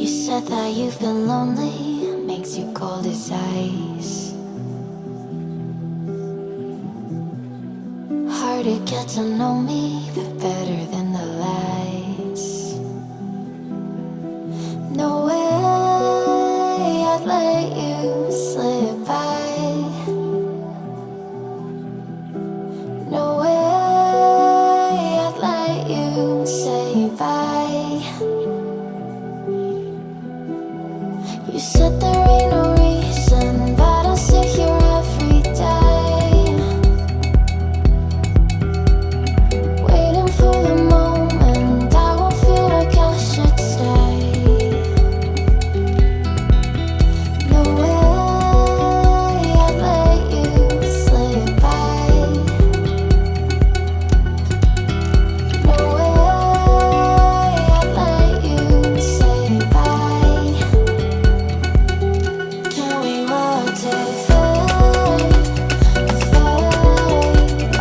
said that you've been lonely, makes you cold as ice. Hard to get to know me, but better than the lies. No way I'd let you slip by. No way I'd let you say bye. You said there ain't no reason, but I'll sit here every day, waiting for the moment I won't feel like I should stay. No way I'd let you slip by. No way I'd let you say bye. Can we watch it fade, fade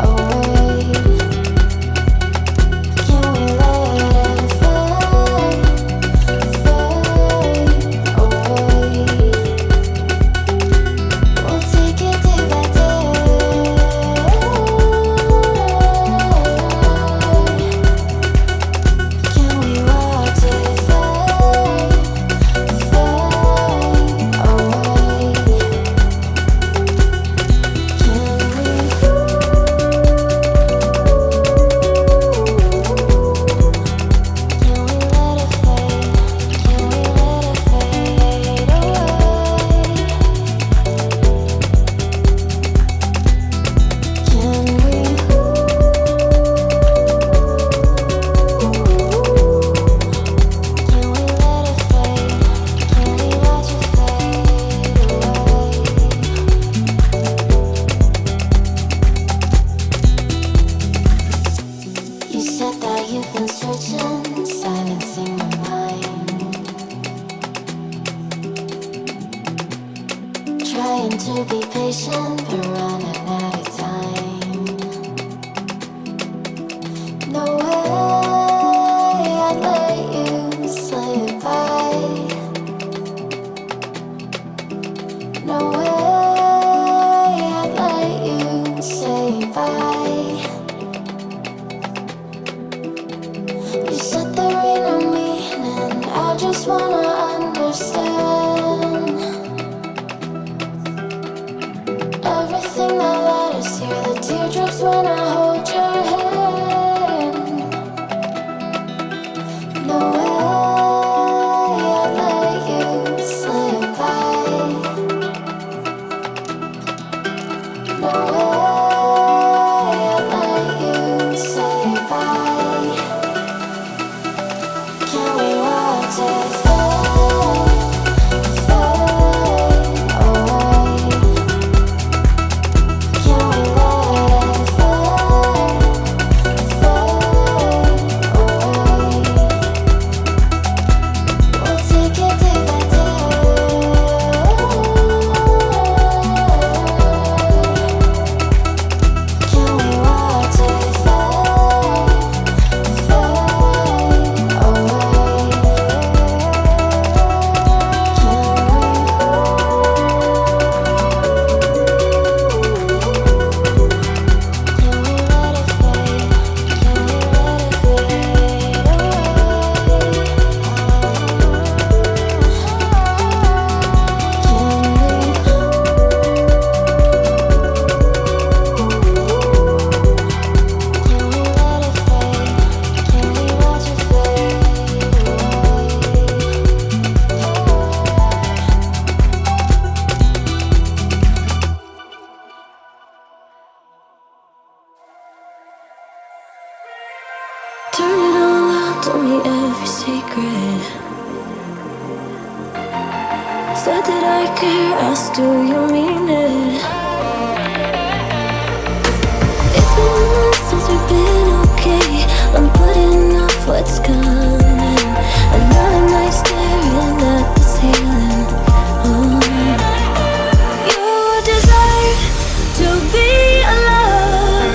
away? Can we let it fade, fade away? We'll take it day by day. Can we watch it fade, fade away? You said that you've been searching, silencing your mind, trying to be patient, but running out of time. No way I'd let you slip by. No way I'd let you say bye. You said there ain't no meaning, I just wanna understand everything that led us here, the teardrops when I hold your hand. No way I'd let you slip by. No way I'd let you say bye. Can we watch it fade, fade away? Can we let it fade, fade away? We'll take it day by day. Can we watch it fade, fade away? Turn it all out, told me every secret. Said that I care, asked do you mean it? It's been months since we've been okay. I'm putting off what's coming. Another night staring at the ceiling. Oh. You desire to be alone,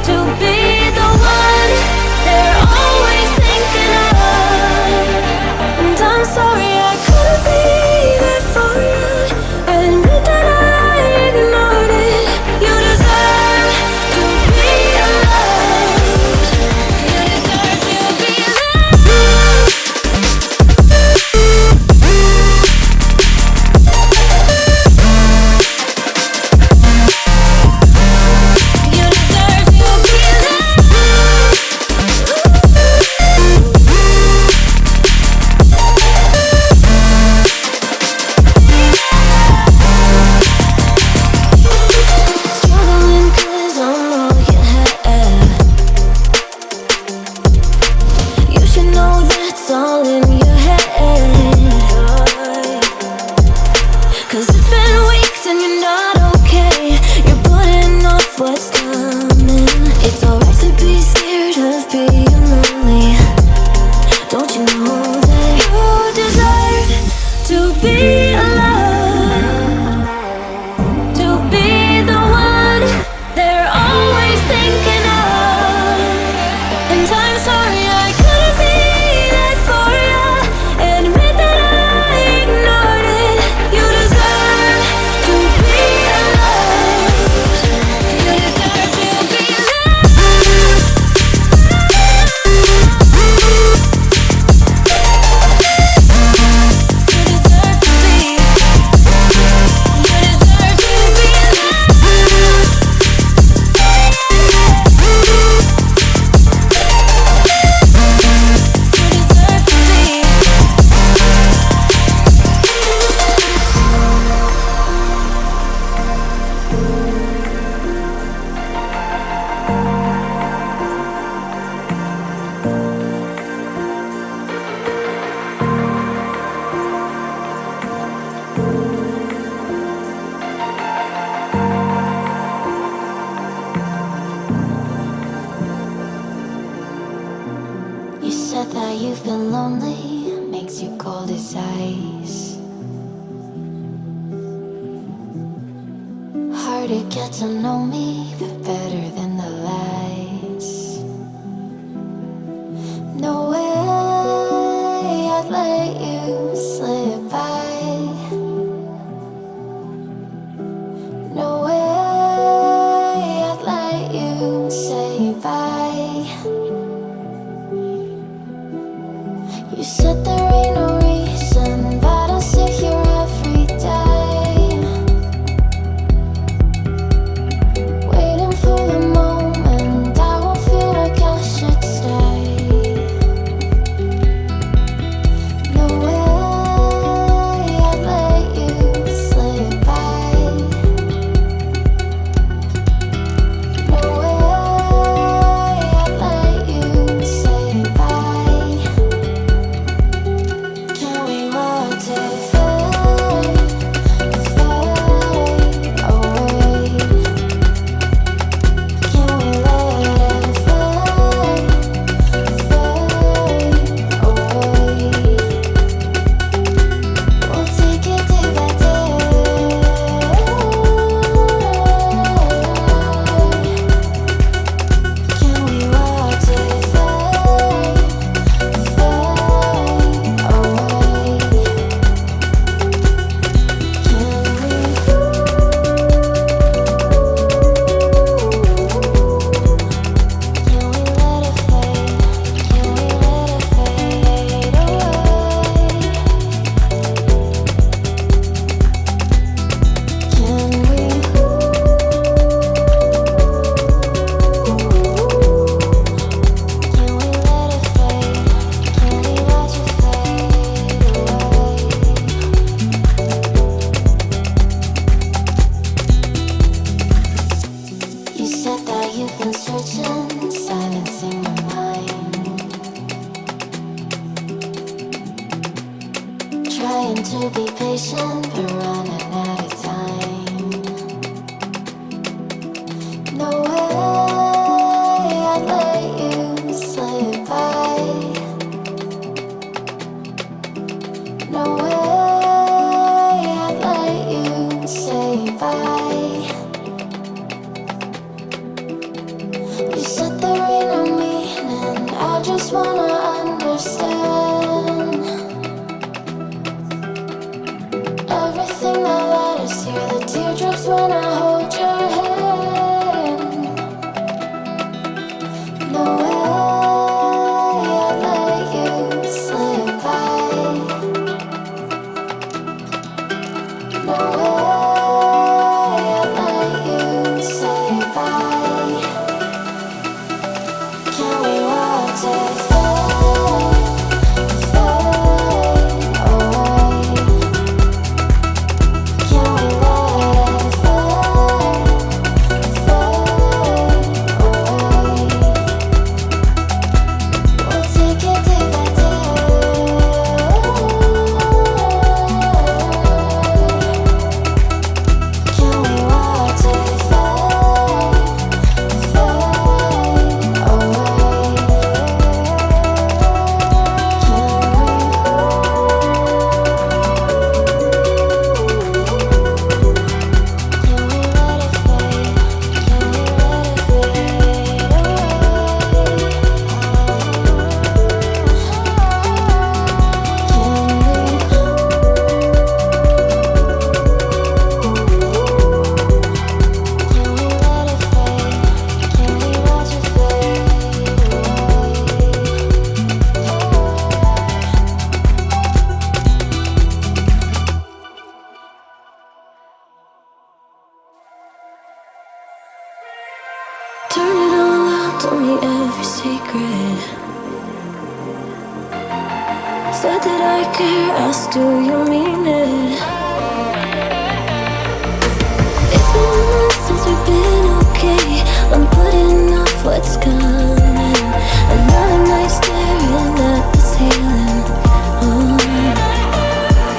to be the one they're always thinking of. you've been lonely makes you cold as ice. Hard to get to know me, but better than the lies. No way I'd let you slip by. No way I'd let you say bye. You said there ain't no reason, but I'll sit here every day, waiting for the moment I won't feel like I should stay. No way I'd let you slip by. No way I'd let you say bye. Can we watch it fade, fade away? Can we let it fade, fade away? We'll take it day by day. Can we watch it fade, fade away? Can we let it fade? Can we let it fade away? Can we? Can we let it fade? Can we watch it fade away? You said that you've been searching, silencing your mind, trying to be patient but running out of time. No way I'd let you slip by. No way I'd let you say bye. You said there ain't no meaning, I just wanna understand everything that led us here, the teardrops when I hold your hand. No way I'd let you slip by. No way I'd let you say bye. Can we watch it fade, fade away? Can we let it fade, fade away? We'll take it day by day. Can we watch it fade, fade away? Can we let it fade? Can we let it fade away? Can we let it fade? Can we watch it fade away? Turn it all out, told me every secret. Said that I care, asked do you mean it? It's been months since we've been okay. I'm putting off what's coming. Another night staring at the ceiling.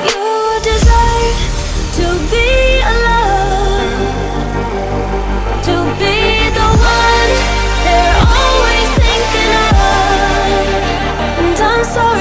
You desire to be alone, to be the one they're always thinking of. And I'm sorry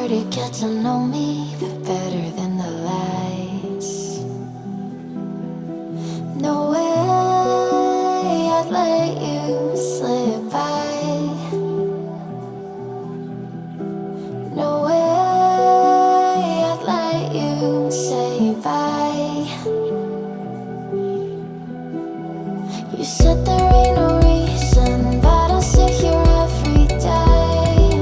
hard to get to know me, but better than the lies. No way I'd let you slip by. No way I'd let you say bye. You said there ain't no reason, but I'll sit here every day,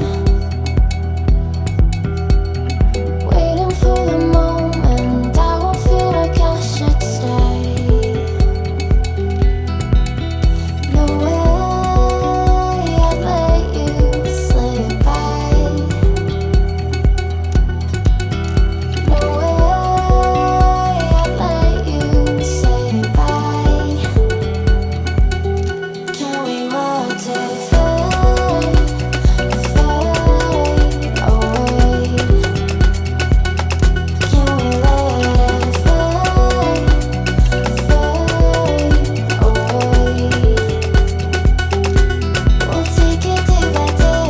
waiting for the moment I won't feel like I should stay. No way I'd let you slip by. No way I'd let you say bye. Can we watch it fade, fade away? Can we let it fade, fade away? We'll take it day by day.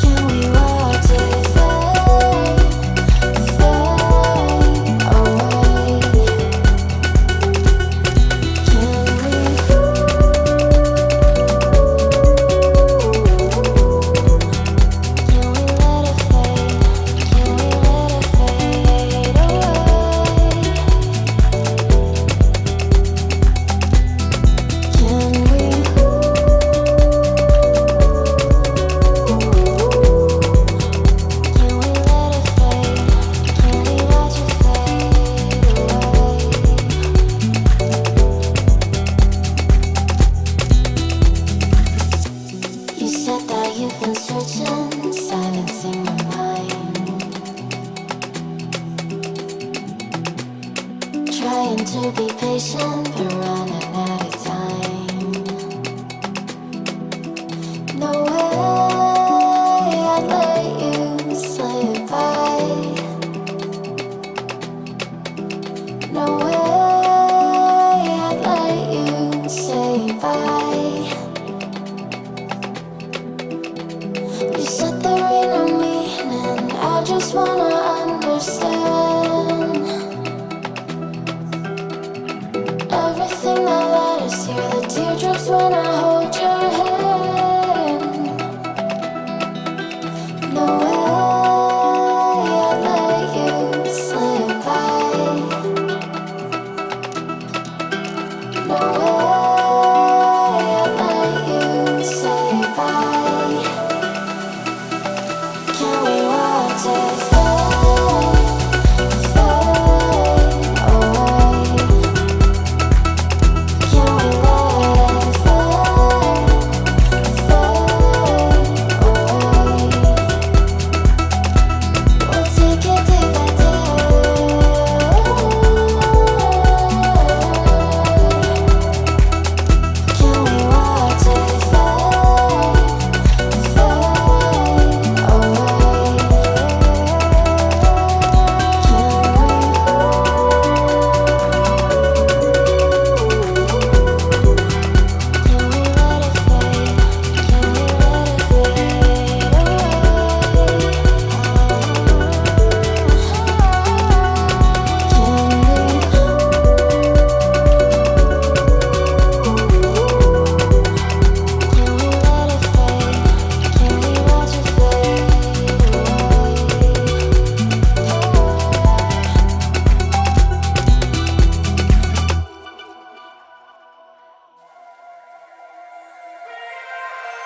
Can we watch it fade, fade away? You said that you've been searching, silencing your mind, trying to be patient, but running out of time. No way I'd let you slip by. No way I'd let you say bye. You said there ain't no meaning, I just wanna understand everything that led us here, the teardrops when I hold your hand. No way I'd let you slip by. No way I'd let you say bye. Can we watch it fade, fade away? Can we let it fade, fade away? We'll take it day by day. Can we watch it fade, fade away?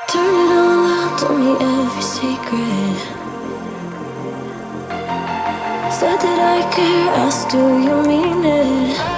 Turn it all out, told me every secret. Said that I care, asked do you mean it?